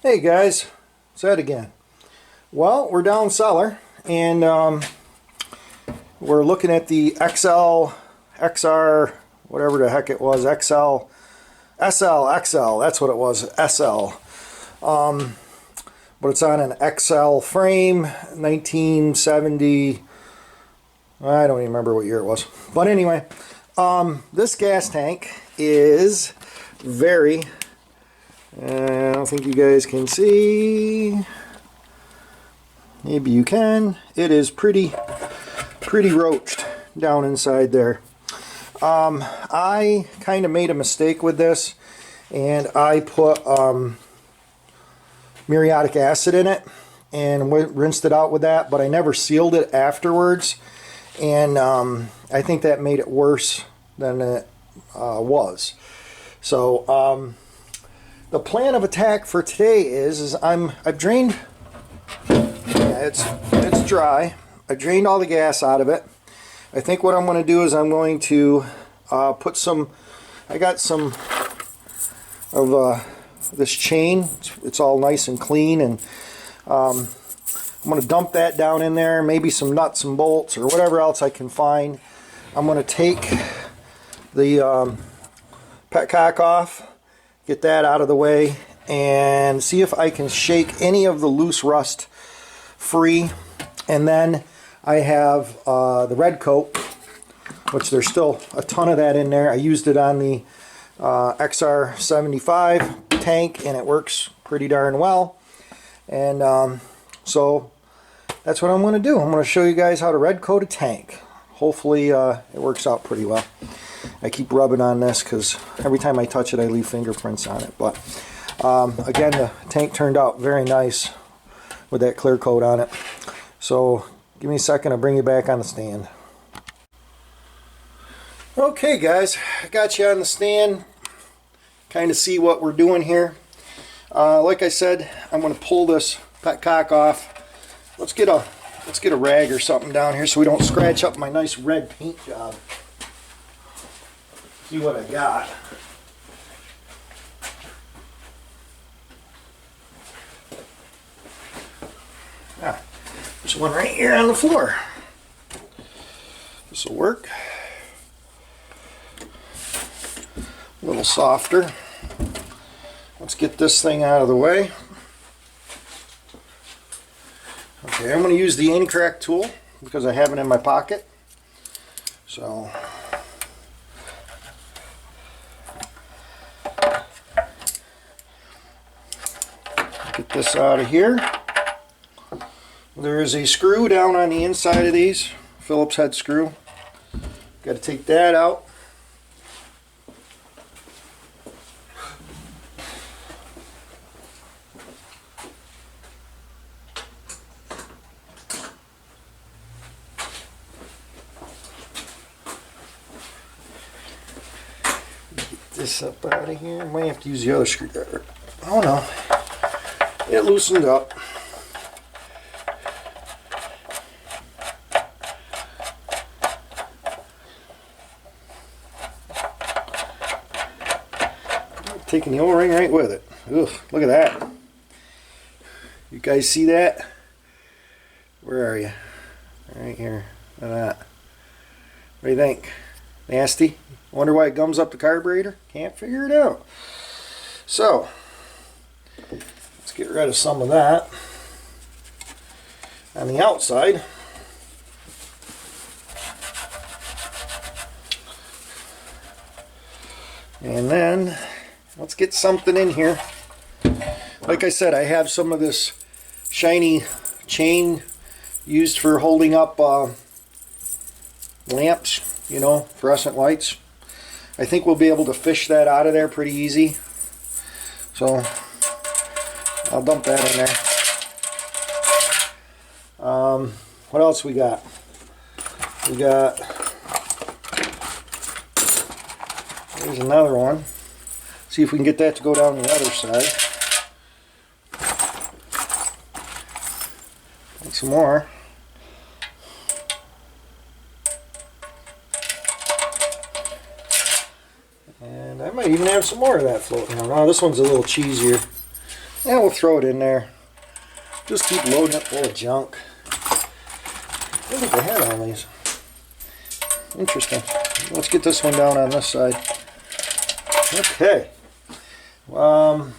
Hey guys, it's Ed again. Well, we're down cellar and we're looking at the XL, XR, whatever the heck it was, XL, XL, that's what it was, SL. But it's on an XL frame, 1970, I don't even remember what year it was. But anyway, this gas tank is very, I don't think you guys can see. Maybe you can. It is pretty roached down inside there. I kind of made a mistake with this, and I put muriatic acid in it and rinsed it out with that, but I never sealed it afterwards, and I think that made it worse than it was. So the plan of attack for today is I've drained. Yeah, it's dry. I drained all the gas out of it. I think what I'm going to do is I'm going to put some. I got some of this chain. It's all nice and clean, and I'm going to dump that down in there. Maybe some nuts and bolts or whatever else I can find. I'm going to take the petcock off. Get that out of the way and see if I can shake any of the loose rust free. And then I have the red coat, which there's still a ton of that in there. I used it on the XR75 tank and it works pretty darn well. And so that's what I'm going to do. I'm going to show you guys how to red coat a tank. Hopefully it works out pretty well. I keep rubbing on this because every time I touch it I leave fingerprints on it. But again, the tank turned out very nice with that clear coat on it. So give me a second to bring you back on the stand. Okay guys, I got you on the stand. Kind of see what we're doing here. Like I said, I'm going to pull this petcock off. Let's get a rag or something down here so we don't scratch up my nice red paint job. See what I got. Ah, there's one right here on the floor. This will work. A little softer. Let's get this thing out of the way. Okay, I'm going to use the Anicrack tool because I have it in my pocket. So get this out of here. There is a screw down on the inside of these, Phillips head screw. Got to take that out. Get this up out of here. I might have to use the other screwdriver. Oh no. It loosened up. Taking the O-ring right with it. Ugh, look at that. You guys see that? Where are you? Right here. Look at that. What do you think? Nasty? Wonder why it gums up the carburetor? Can't figure it out. So, let's get rid of some of that. On the outside, and then let's get something in here. Like I said, I have some of this shiny chain used for holding up lamps, you know, fluorescent lights. I think we'll be able to fish that out of there pretty easy. So I'll dump that in there. What else we got? We got, there's another one. See if we can get that to go down the other side. And some more. And I might even have some more of that floating around. Oh, this one's a little cheesier. And we'll throw it in there. Just keep loading up full of junk. I think I had all these. Interesting. Let's get this one down on this side. Okay. I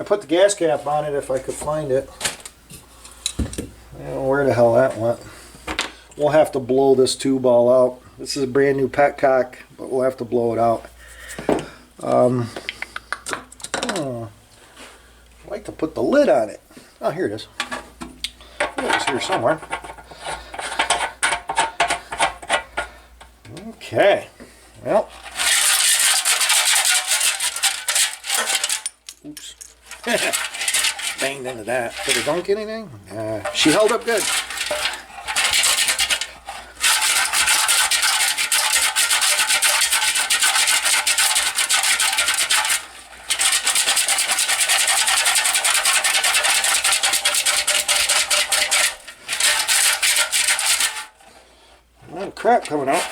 put the gas cap on it if I could find it. I don't know where the hell that went. We'll have to blow this tube all out. This is a brand new petcock, but we'll have to blow it out. I'd like to put the lid on it. Oh, here it is. It was here somewhere. Okay. Well. Oops. Banged into that. Did it dunk anything? She held up good. A lot of crap coming out.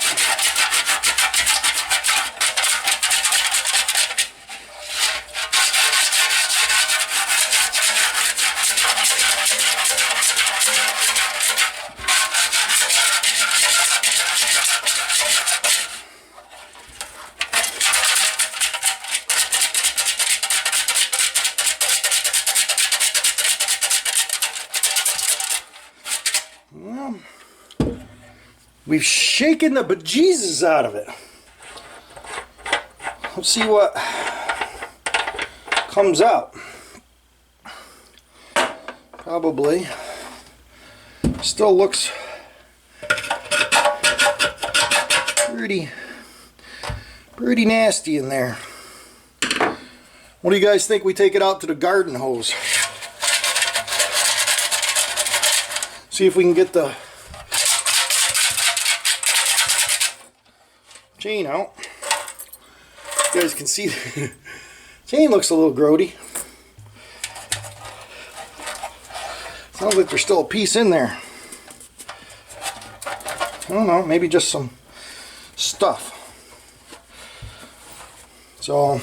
Well, we've shaken the bejesus out of it. Let's see what comes out. Probably still looks pretty nasty in there. What do you guys think we take it out to the garden hose? See if we can get the chain out. You guys can see the chain looks a little grody. Sounds like there's still a piece in there. I don't know, maybe just some stuff. So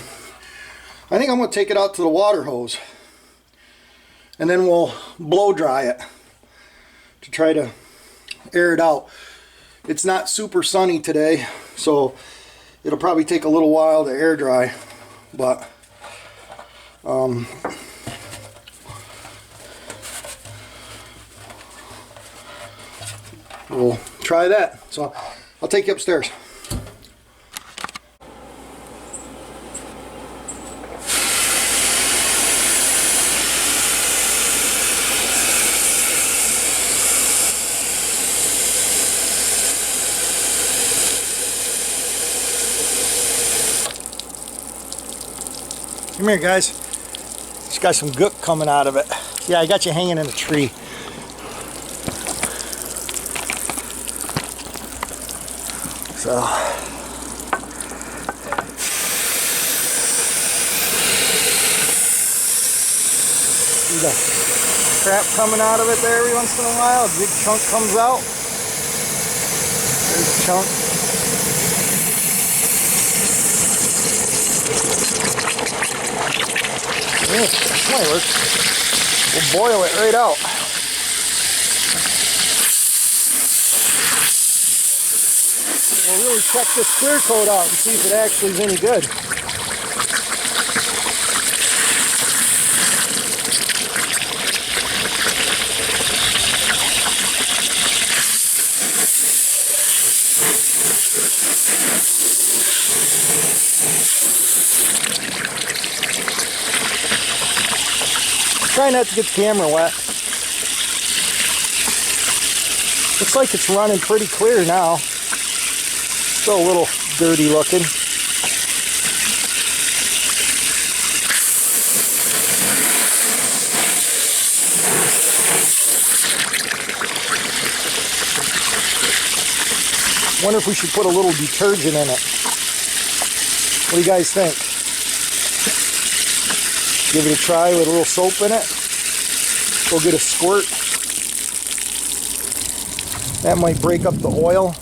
I think I'm going to take it out to the water hose and then we'll blow dry it to try to air it out. It's not super sunny today, so it'll probably take a little while to air dry, but we'll try that. So I'll take you upstairs. Come here, guys. It's got some gook coming out of it. Yeah, I got you hanging in a tree. So see the crap coming out of it there every once in a while. A big chunk comes out. There's a chunk. Yeah, that might work. We'll boil it right out. We'll really check this clear coat out and see if it actually is any good. Try not to get the camera wet. Looks like it's running pretty clear now. Still a little dirty looking. Wonder if we should put a little detergent in it. What do you guys think? Give it a try with a little soap in it. Go get a squirt. That might break up the oil.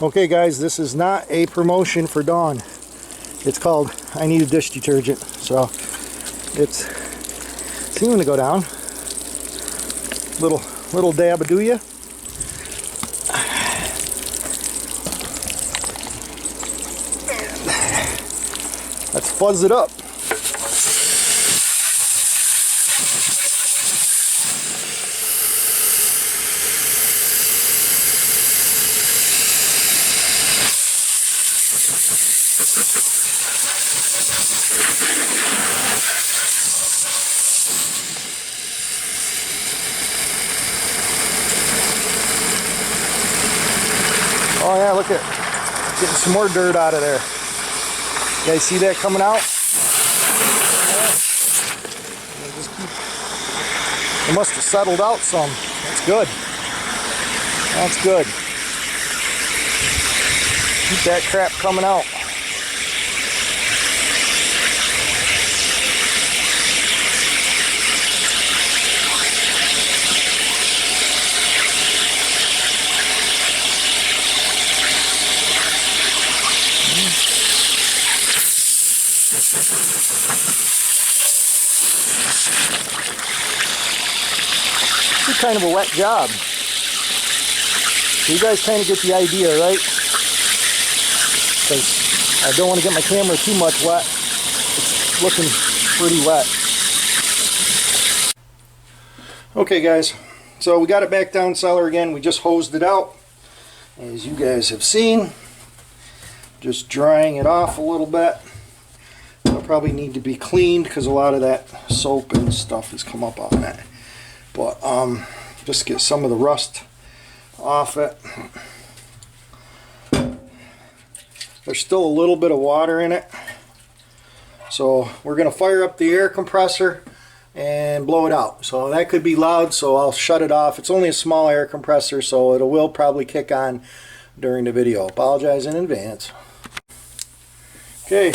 Okay guys, this is not a promotion for Dawn. It's called I Need a Dish Detergent. So it's seeming to go down. Little dab of do ya. Let's fuzz it up. Oh yeah, look at getting some more dirt out of there. You guys see that coming out? It must have settled out some. That's good. That's good. Keep that crap coming out. It's kind of a wet job. So you guys kind of get the idea, right? Because I don't want to get my camera too much wet. It's looking pretty wet. Okay guys, so we got it back down cellar again. We just hosed it out, as you guys have seen. Just drying it off a little bit. It'll probably need to be cleaned because a lot of that soap and stuff has come up on it. But just get some of the rust off it. There's still a little bit of water in it. So we're going to fire up the air compressor and blow it out. So that could be loud, so I'll shut it off. It's only a small air compressor, so it will probably kick on during the video. Apologize in advance. Okay.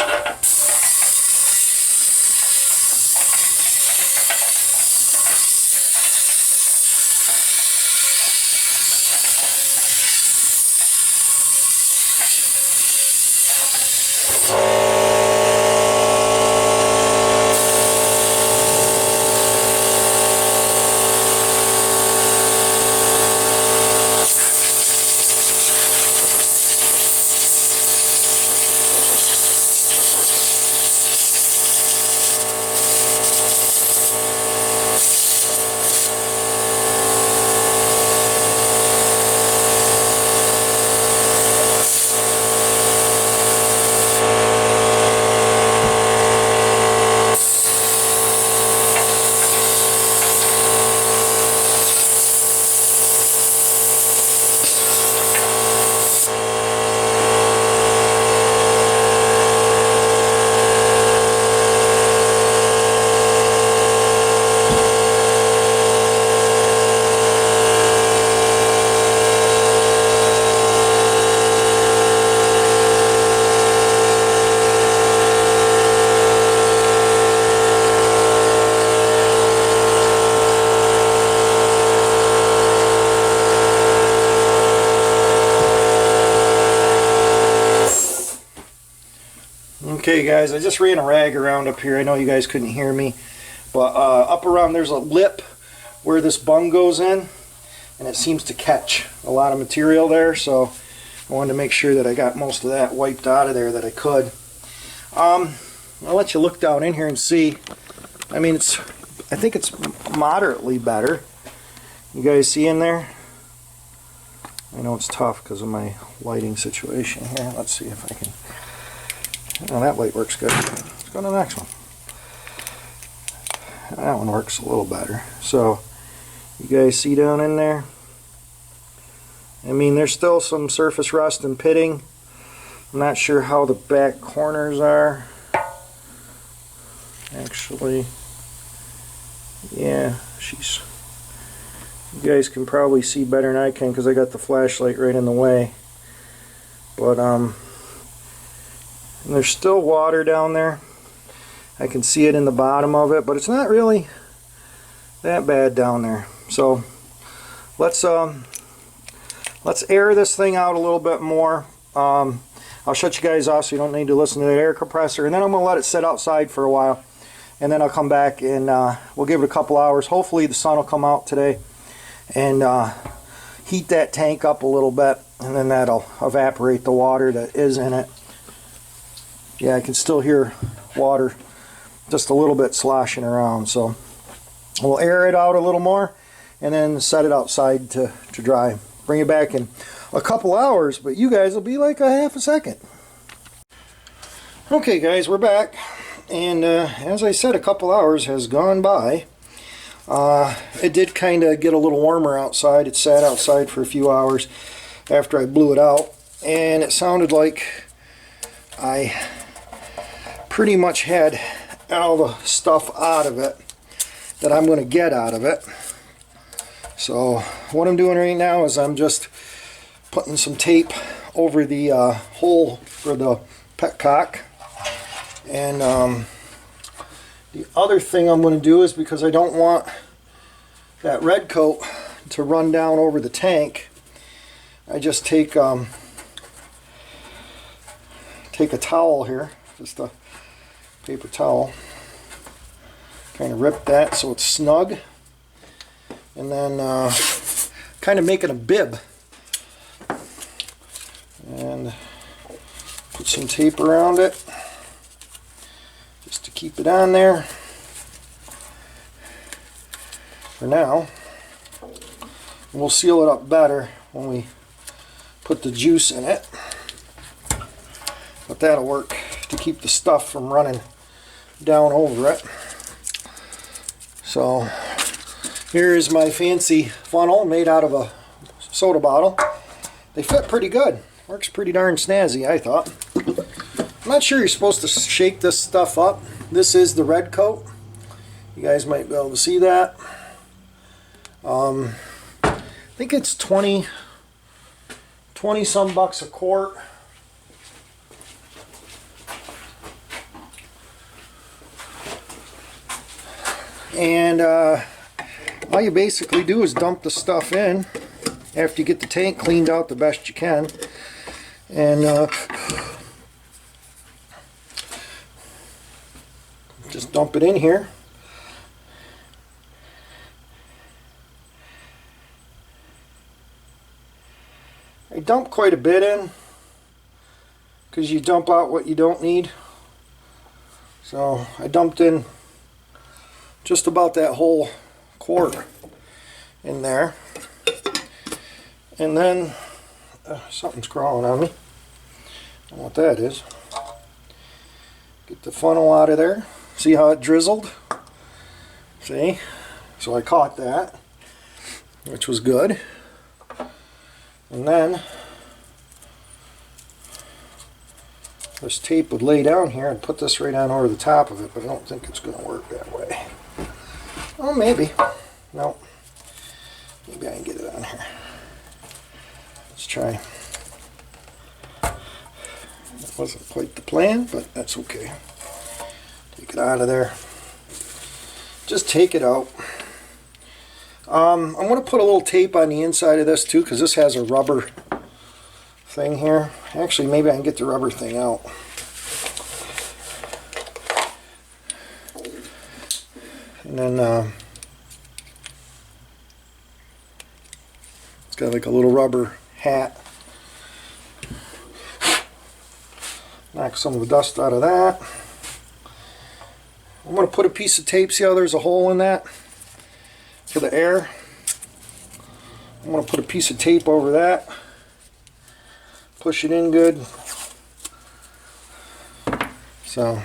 Okay guys, I just ran a rag around up here. I know you guys couldn't hear me, but up around there's a lip where this bung goes in, and it seems to catch a lot of material there, so I wanted to make sure that I got most of that wiped out of there that I could. I'll let you look down in here and see. I mean, I think it's moderately better. You guys see in there? I know it's tough because of my lighting situation here. Let's see if I can. Oh, that light works good. Let's go to the next one. That one works a little better. So, you guys see down in there? I mean, there's still some surface rust and pitting. I'm not sure how the back corners are. Actually, yeah, you guys can probably see better than I can because I got the flashlight right in the way. But, and there's still water down there. I can see it in the bottom of it, but it's not really that bad down there. So let's let's air this thing out a little bit more. I'll shut you guys off so you don't need to listen to the air compressor, and then I'm going to let it sit outside for a while, and then I'll come back and we'll give it a couple hours. Hopefully the sun will come out today and heat that tank up a little bit, and then that'll evaporate the water that is in it. Yeah, I can still hear water just a little bit sloshing around, so we'll air it out a little more and then set it outside to dry. Bring it back in a couple hours, but you guys will be like a half a second. Okay guys, we're back, and as I said, a couple hours has gone by. It did kind of get a little warmer outside. It sat outside for a few hours after I blew it out, and it sounded like I pretty much had all the stuff out of it that I'm going to get out of it. So what I'm doing right now is I'm just putting some tape over the hole for the petcock. And the other thing I'm going to do is, because I don't want that red coat to run down over the tank, I just take a towel here, just a paper towel, kind of rip that so it's snug, and then kind of making a bib, and put some tape around it just to keep it on there for now. We'll seal it up better when we put the juice in it, but that'll work to keep the stuff from running down over it. So here is my fancy funnel made out of a soda bottle. They fit pretty good. Works pretty darn snazzy, I thought. I'm not sure you're supposed to shake this stuff up. This is the red coat. You guys might be able to see that. I think it's 20 some bucks a quart. And all you basically do is dump the stuff in after you get the tank cleaned out the best you can, and just dump it in here. I dump quite a bit in because you dump out what you don't need. So I dumped in just about that whole quart in there, and then something's crawling on me. I don't know what that is. Get the funnel out of there. See how it drizzled? See? So I caught that, which was good. And then this tape would lay down here and put this right on over the top of it, but I don't think it's going to work that way. Oh, maybe. No. Maybe I can get it on here. Let's try. That wasn't quite the plan, but that's okay. Take it out of there. Just take it out. I'm going to put a little tape on the inside of this too, because this has a rubber thing here. Actually, maybe I can get the rubber thing out. And then it's got like a little rubber hat. Knock some of the dust out of that. I'm going to put a piece of tape. See how there's a hole in that for the air? I'm going to put a piece of tape over that. Push it in good. So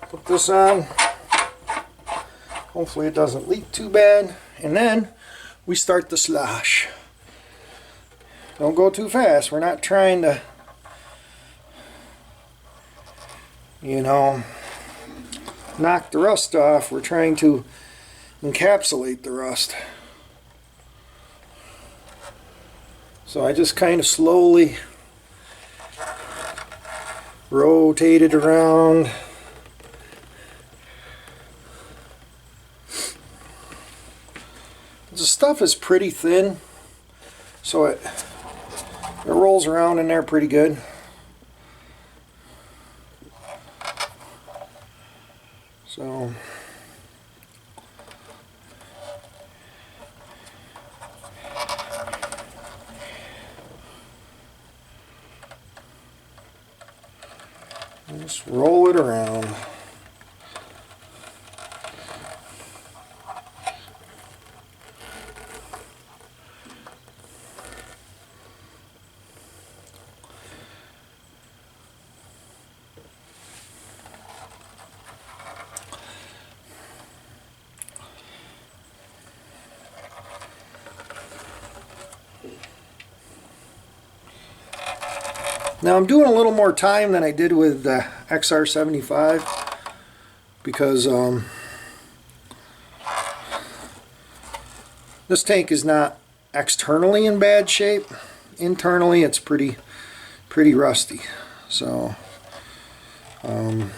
put this on. Hopefully it doesn't leak too bad. And then we start the slosh. Don't go too fast. We're not trying to, you know, knock the rust off. We're trying to encapsulate the rust. So I just kind of slowly rotate it around. Just stuff is pretty thin, so it rolls around in there pretty good. So just roll it around. Now I'm doing a little more time than I did with the XR75 because this tank is not externally in bad shape. Internally it's pretty rusty. So and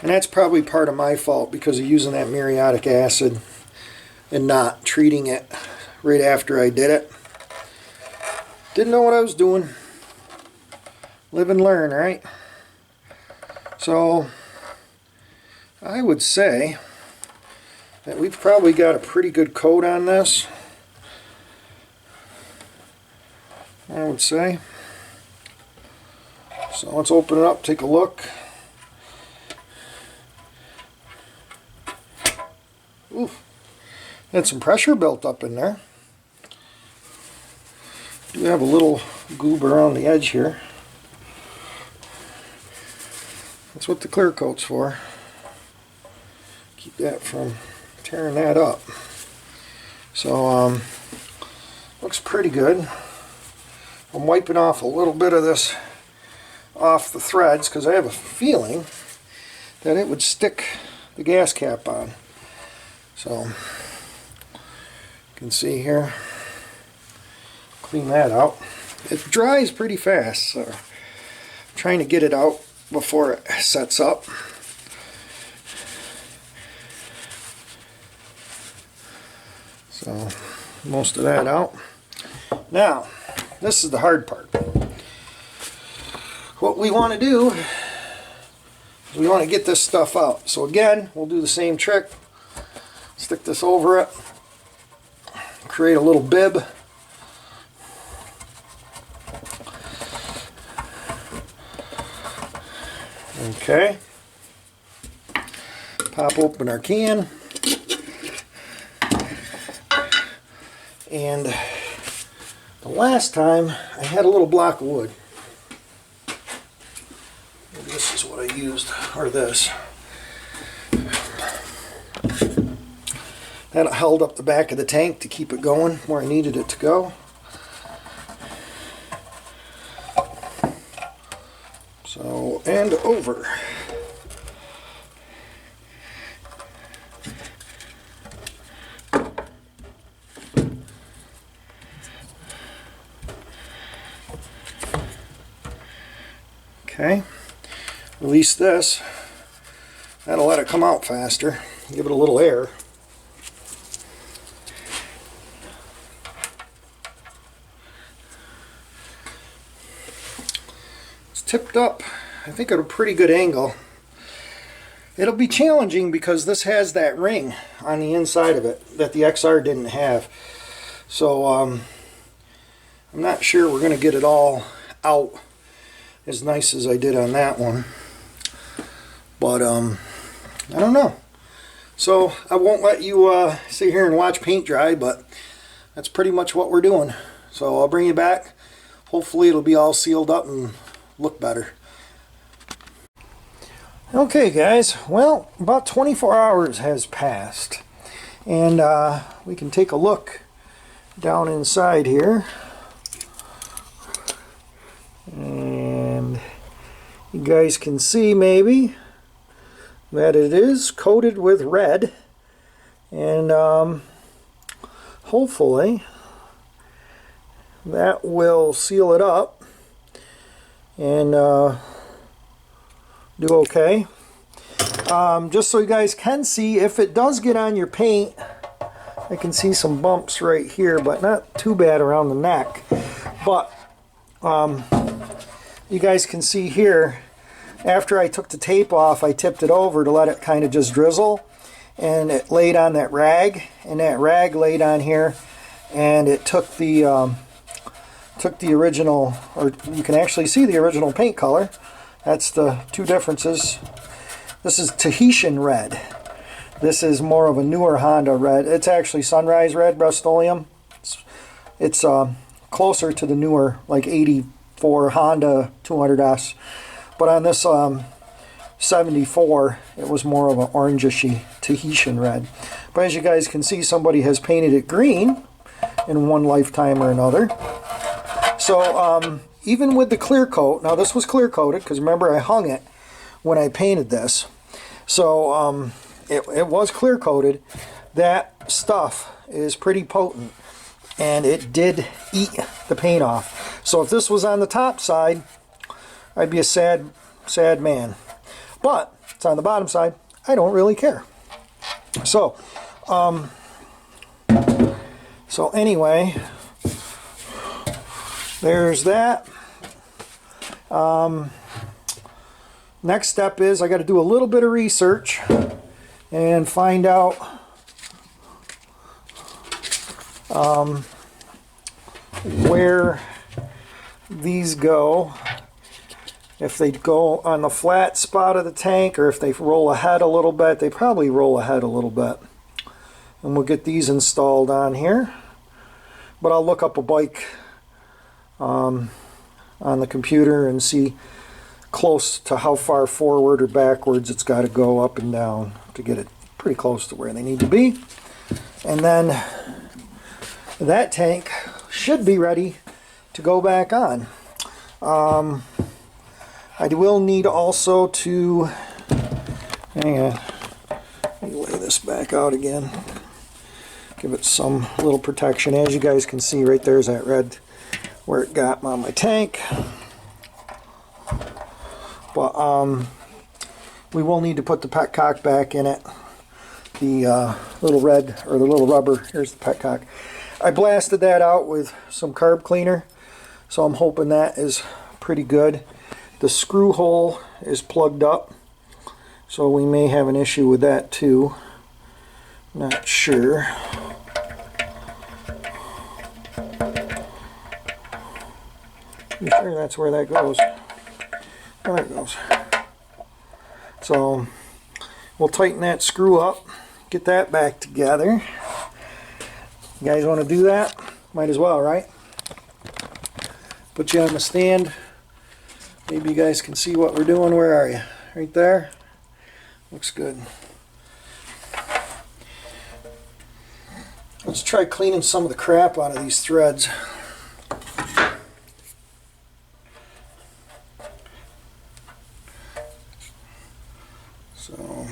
that's probably part of my fault because of using that muriatic acid and not treating it right after I did it. Didn't know what I was doing. Live and learn, right? So I would say that we've probably got a pretty good coat on this. I would say. So let's open it up, take a look. Ooh, had some pressure built up in there. We have a little goob around the edge here. That's what the clear coat's for. Keep that from tearing that up. So looks pretty good. I'm wiping off a little bit of this off the threads because I have a feeling that it would stick the gas cap on. So you can see here. Clean that out. It dries pretty fast, so I'm trying to get it out before it sets up. So most of that out. Now this is the hard part. What we want to do is we want to get this stuff out. So again, we'll do the same trick. Stick this over it, create a little bib. Okay, pop open our can, and the last time I had a little block of wood. This is what I used, or this. That held up the back of the tank to keep it going where I needed it to go. So, and over. Okay, release this. That'll let it come out faster. Give it a little air. Tipped up, I think, at a pretty good angle. It'll be challenging because this has that ring on the inside of it that the XR didn't have. So I'm not sure we're going to get it all out as nice as I did on that one. But I don't know. So I won't let you sit here and watch paint dry, but that's pretty much what we're doing. So I'll bring you back. Hopefully it'll be all sealed up and look better. Okay guys, well, about 24 hours has passed, and we can take a look down inside here, and you guys can see maybe that it is coated with red, and hopefully that will seal it up and do okay. Just so you guys can see, if it does get on your paint, I can see some bumps right here, but not too bad around the neck. But you guys can see here, after I took the tape off, I tipped it over to let it kind of just drizzle, and it laid on that rag, and that rag laid on here, and it took the original, or you can actually see the original paint color. That's the two differences. This is Tahitian red. This is more of a newer Honda red. It's actually Sunrise Red Rust-Oleum. It's closer to the newer, like 84 Honda 200S. But on this 74, it was more of an orangey Tahitian red. But as you guys can see, somebody has painted it green in one lifetime or another. So even with the clear coat, now this was clear coated because remember I hung it when I painted this. So it was clear coated. That stuff is pretty potent, and it did eat the paint off. So if this was on the top side, I'd be a sad man. But it's on the bottom side. I don't really care. So anyway, there's that. Next step is I got to do a little bit of research and find out where these go. If they go on the flat spot of the tank, or if they roll ahead a little bit. They probably roll ahead a little bit. And we'll get these installed on here. But I'll look up a bike on the computer and see close to how far forward or backwards it's got to go up and down to get it pretty close to where they need to be. And then that tank should be ready to go back on. I will need also to, hang on, let me lay this back out again, give it some little protection. As you guys can see, right there's that red where it got on my tank. But we will need to put the petcock back in it. The little red, or the little rubber, here's the petcock. I blasted that out with some carb cleaner, so I'm hoping that is pretty good. The screw hole is plugged up, so we may have an issue with that too. Not sure. I'm sure that's where that goes. There it goes. So we'll tighten that screw up, get that back together. You guys want to do that? Might as well, right? Put you on the stand. Maybe you guys can see what we're doing. Where are you? Right there? Looks good. Let's try cleaning some of the crap out of these threads. So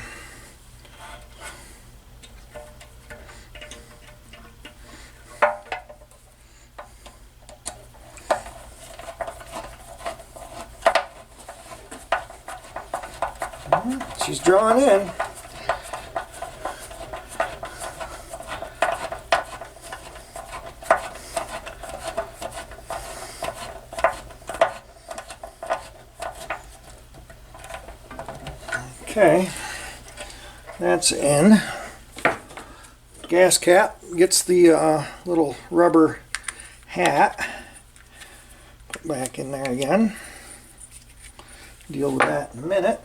she's drawing in. Okay, that's in. Gas cap gets the little rubber hat put back in there again. Deal with that in a minute.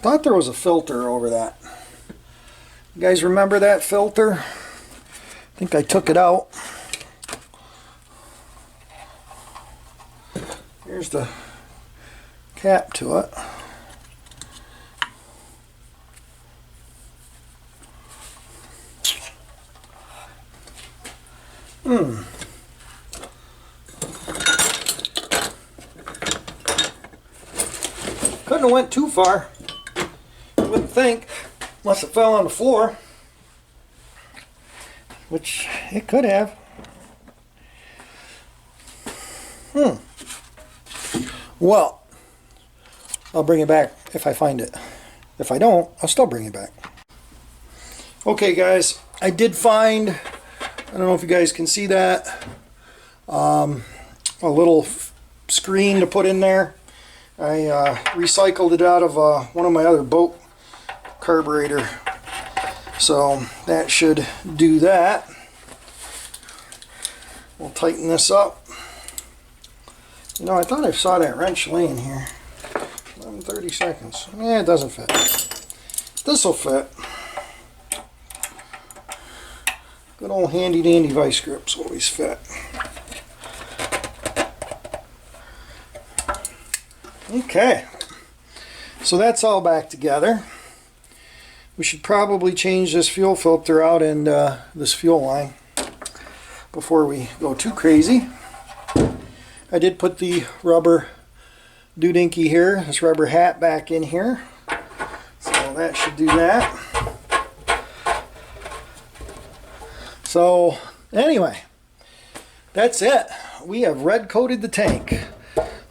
Thought there was a filter over that. You guys remember that filter? I think I took it out. Here's the cap to it. Couldn't have went too far. You wouldn't think, unless it fell on the floor, which it could have. Well, I'll bring it back if I find it. If I don't, I'll still bring it back. Okay guys, I did find, I don't know if you guys can see that, a little screen to put in there. I recycled it out of one of my other boat carburetor. So that should do that. We'll tighten this up. You know, I thought I saw that wrench laying here. 30 seconds. Yeah, it doesn't fit. This will fit. Good old handy dandy vice grips always fit. Okay. So that's all back together. We should probably change this fuel filter out and this fuel line before we go too crazy. I did put the rubber doodanky here, this rubber hat back in here. So that should do that. So anyway, that's it. We have red coated the tank.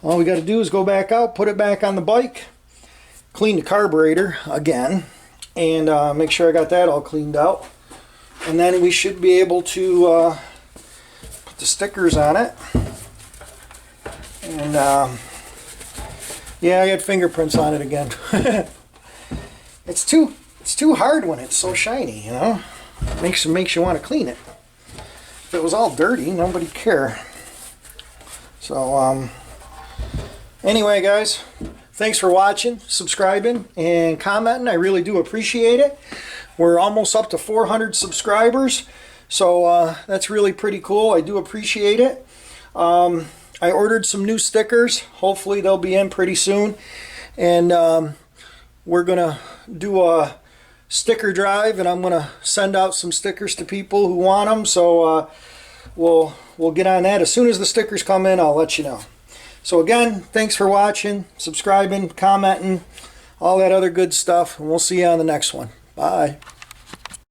All we got to do is go back out, put it back on the bike, clean the carburetor again, and make sure I got that all cleaned out. And then we should be able to put the stickers on it. And yeah, I got fingerprints on it again. It's too hard when it's so shiny, you know. Makes you want to clean it. If it was all dirty, nobody'd care. So anyway, guys, thanks for watching, subscribing, and commenting. I really do appreciate it. We're almost up to 400 subscribers, so that's really pretty cool. I do appreciate it. I ordered some new stickers. Hopefully they'll be in pretty soon. And we're going to do a sticker drive, and I'm going to send out some stickers to people who want them. So we'll get on that. As soon as the stickers come in, I'll let you know. So again, thanks for watching, subscribing, commenting, all that other good stuff. And we'll see you on the next one. Bye.